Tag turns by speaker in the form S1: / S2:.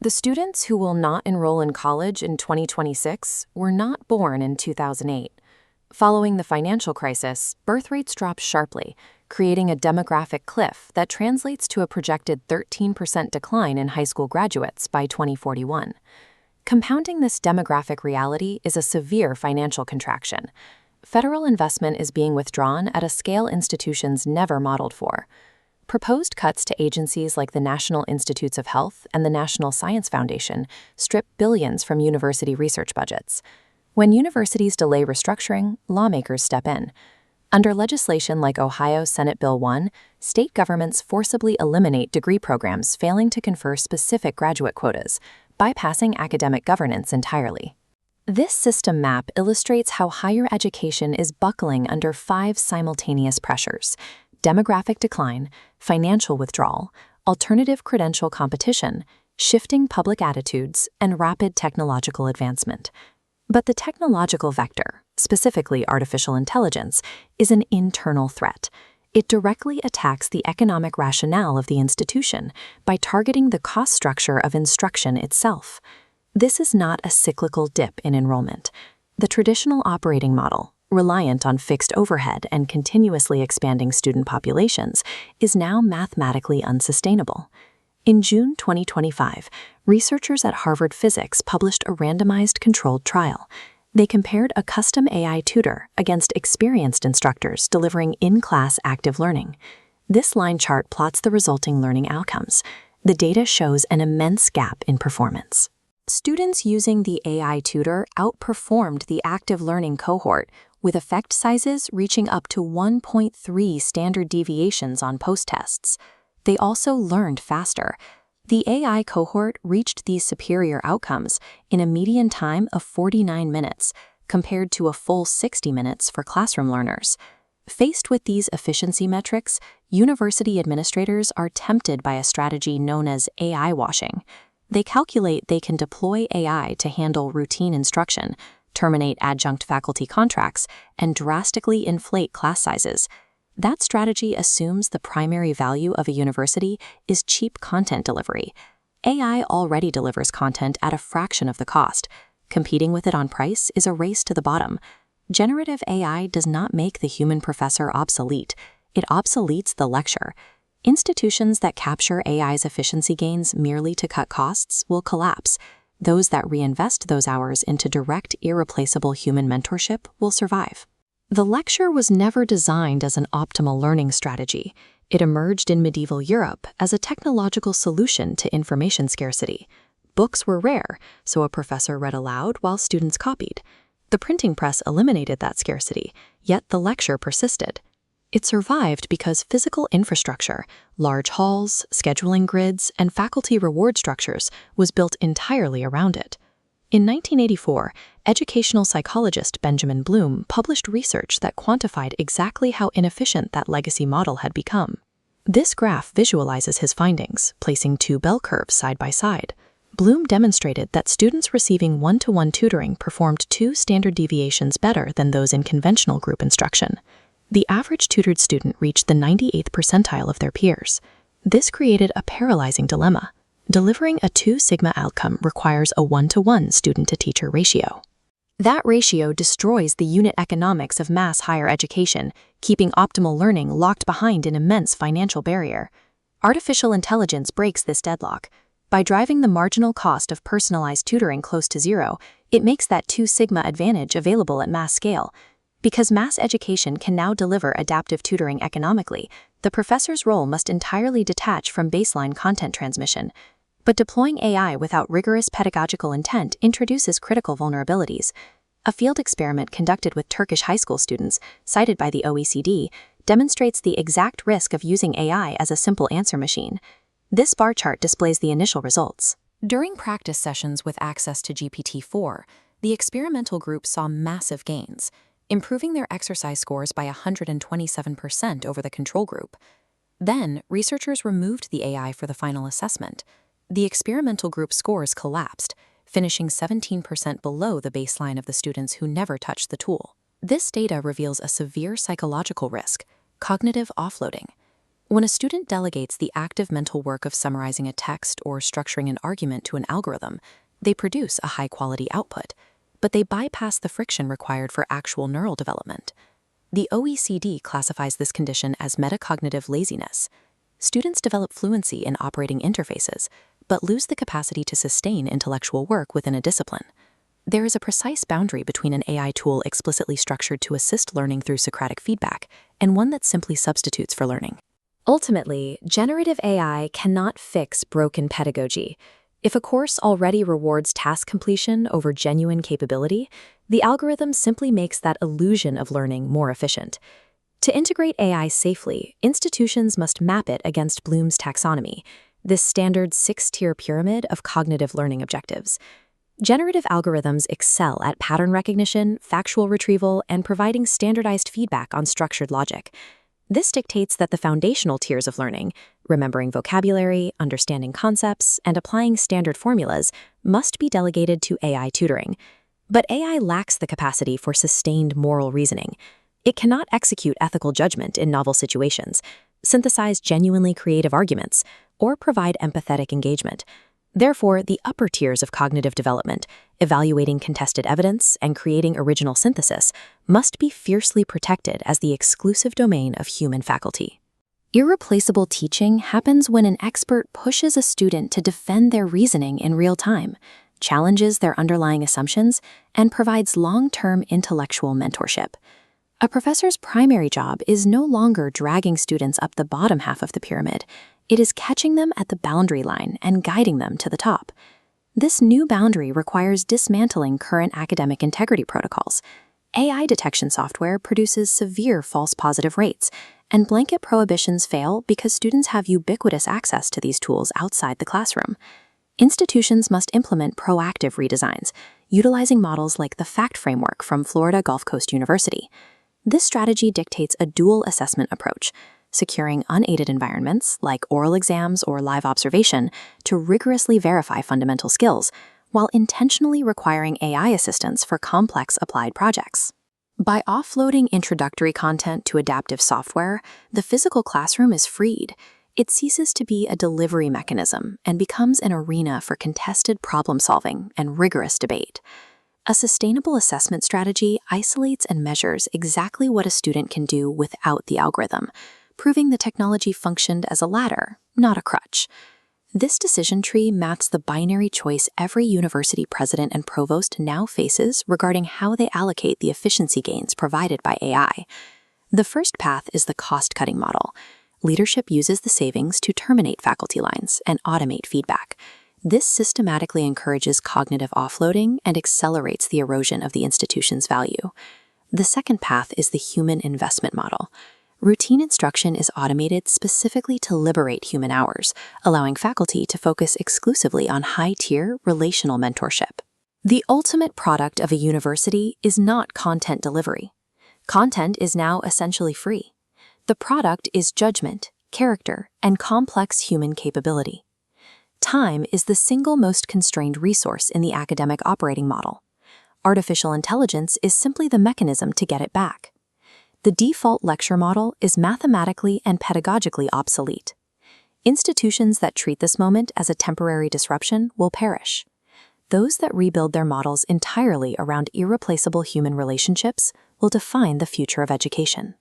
S1: The students who will not enroll in college in 2026 were not born in 2008. Following the financial crisis, birth rates dropped sharply, creating a demographic cliff that translates to a projected 13% decline in high school graduates by 2041. Compounding this demographic reality is a severe financial contraction. Federal investment is being withdrawn at a scale institutions never modeled for. Proposed cuts to agencies like the National Institutes of Health and the National Science Foundation strip billions from university research budgets. When universities delay restructuring, lawmakers step in. Under legislation like Ohio Senate Bill 1, state governments forcibly eliminate degree programs failing to confer specific graduate quotas, bypassing academic governance entirely. This system map illustrates how higher education is buckling under 5 simultaneous pressures: demographic decline, financial withdrawal, alternative credential competition, shifting public attitudes, and rapid technological advancement. But the technological vector, specifically artificial intelligence, is an internal threat. It directly attacks the economic rationale of the institution by targeting the cost structure of instruction itself. This is not a cyclical dip in enrollment. The traditional operating model, reliant on fixed overhead and continuously expanding student populations, is now mathematically unsustainable. In June 2025, researchers at Harvard Physics published a randomized controlled trial. They compared a custom AI tutor against experienced instructors delivering in-class active learning. This line chart plots the resulting learning outcomes. The data shows an immense gap in performance. Students using the AI tutor outperformed the active learning cohort, with effect sizes reaching up to 1.3 standard deviations on post-tests. They also learned faster. The AI cohort reached these superior outcomes in a median time of 49 minutes, compared to a full 60 minutes for classroom learners. Faced with these efficiency metrics, university administrators are tempted by a strategy known as AI washing. They calculate they can deploy AI to handle routine instruction, terminate adjunct faculty contracts, and drastically inflate class sizes. That strategy assumes the primary value of a university is cheap content delivery. AI already delivers content at a fraction of the cost. Competing with it on price is a race to the bottom. Generative AI does not make the human professor obsolete. It obsoletes the lecture. Institutions that capture AI's efficiency gains merely to cut costs will collapse. Those that reinvest those hours into direct, irreplaceable human mentorship will survive. The lecture was never designed as an optimal learning strategy. It emerged in medieval Europe as a technological solution to information scarcity. Books were rare, so a professor read aloud while students copied. The printing press eliminated that scarcity, yet the lecture persisted. It survived because physical infrastructure, large halls, scheduling grids, and faculty reward structures was built entirely around it. In 1984, educational psychologist Benjamin Bloom published research that quantified exactly how inefficient that legacy model had become. This graph visualizes his findings, placing 2 bell curves side by side. Bloom demonstrated that students receiving one-to-one tutoring performed 2 standard deviations better than those in conventional group instruction. The average tutored student reached the 98th percentile of their peers. This created a paralyzing dilemma. Delivering a 2 sigma outcome requires a 1-to-1 student-to-teacher ratio. That ratio destroys the unit economics of mass higher education, keeping optimal learning locked behind an immense financial barrier. Artificial intelligence breaks this deadlock. By driving the marginal cost of personalized tutoring close to zero, it makes that 2 sigma advantage available at mass scale. Because mass education can now deliver adaptive tutoring economically, the professor's role must entirely detach from baseline content transmission. But deploying AI without rigorous pedagogical intent introduces critical vulnerabilities. A field experiment conducted with Turkish high school students, cited by the OECD, demonstrates the exact risk of using AI as a simple answer machine. This bar chart displays the initial results. During practice sessions with access to GPT-4, the experimental group saw massive gains, improving their exercise scores by 127% over the control group. Then, researchers removed the AI for the final assessment. The experimental group scores collapsed, finishing 17% below the baseline of the students who never touched the tool. This data reveals a severe psychological risk, cognitive offloading. When a student delegates the active mental work of summarizing a text or structuring an argument to an algorithm, they produce a high-quality output, but they bypass the friction required for actual neural development. The OECD classifies this condition as metacognitive laziness. Students develop fluency in operating interfaces, but lose the capacity to sustain intellectual work within a discipline. There is a precise boundary between an AI tool explicitly structured to assist learning through Socratic feedback and one that simply substitutes for learning. Ultimately, generative AI cannot fix broken pedagogy. If a course already rewards task completion over genuine capability, the algorithm simply makes that illusion of learning more efficient. To integrate AI safely, institutions must map it against Bloom's taxonomy, this standard 6-tier pyramid of cognitive learning objectives. Generative algorithms excel at pattern recognition, factual retrieval, and providing standardized feedback on structured logic. This dictates that the foundational tiers of learning, remembering vocabulary, understanding concepts, and applying standard formulas, must be delegated to AI tutoring. But AI lacks the capacity for sustained moral reasoning. It cannot execute ethical judgment in novel situations, synthesize genuinely creative arguments, or provide empathetic engagement. Therefore, the upper tiers of cognitive development, evaluating contested evidence and creating original synthesis, must be fiercely protected as the exclusive domain of human faculty. Irreplaceable teaching happens when an expert pushes a student to defend their reasoning in real time, challenges their underlying assumptions, and provides long-term intellectual mentorship. A professor's primary job is no longer dragging students up the bottom half of the pyramid. It is catching them at the boundary line and guiding them to the top. This new boundary requires dismantling current academic integrity protocols. AI detection software produces severe false positive rates, and blanket prohibitions fail because students have ubiquitous access to these tools outside the classroom. Institutions must implement proactive redesigns, utilizing models like the FACT framework from Florida Gulf Coast University. This strategy dictates a dual assessment approach, securing unaided environments like oral exams or live observation to rigorously verify fundamental skills, while intentionally requiring AI assistance for complex applied projects. By offloading introductory content to adaptive software, the physical classroom is freed. It ceases to be a delivery mechanism and becomes an arena for contested problem-solving and rigorous debate. A sustainable assessment strategy isolates and measures exactly what a student can do without the algorithm, proving the technology functioned as a ladder, not a crutch. This decision tree maps the binary choice every university president and provost now faces regarding how they allocate the efficiency gains provided by AI. The first path is the cost-cutting model. Leadership uses the savings to terminate faculty lines and automate feedback. This systematically encourages cognitive offloading and accelerates the erosion of the institution's value. The second path is the human investment model. Routine instruction is automated specifically to liberate human hours, allowing faculty to focus exclusively on high-tier relational mentorship. The ultimate product of a university is not content delivery. Content is now essentially free. The product is judgment, character, and complex human capability. Time is the single most constrained resource in the academic operating model. Artificial intelligence is simply the mechanism to get it back. The default lecture model is mathematically and pedagogically obsolete. Institutions that treat this moment as a temporary disruption will perish. Those that rebuild their models entirely around irreplaceable human relationships will define the future of education.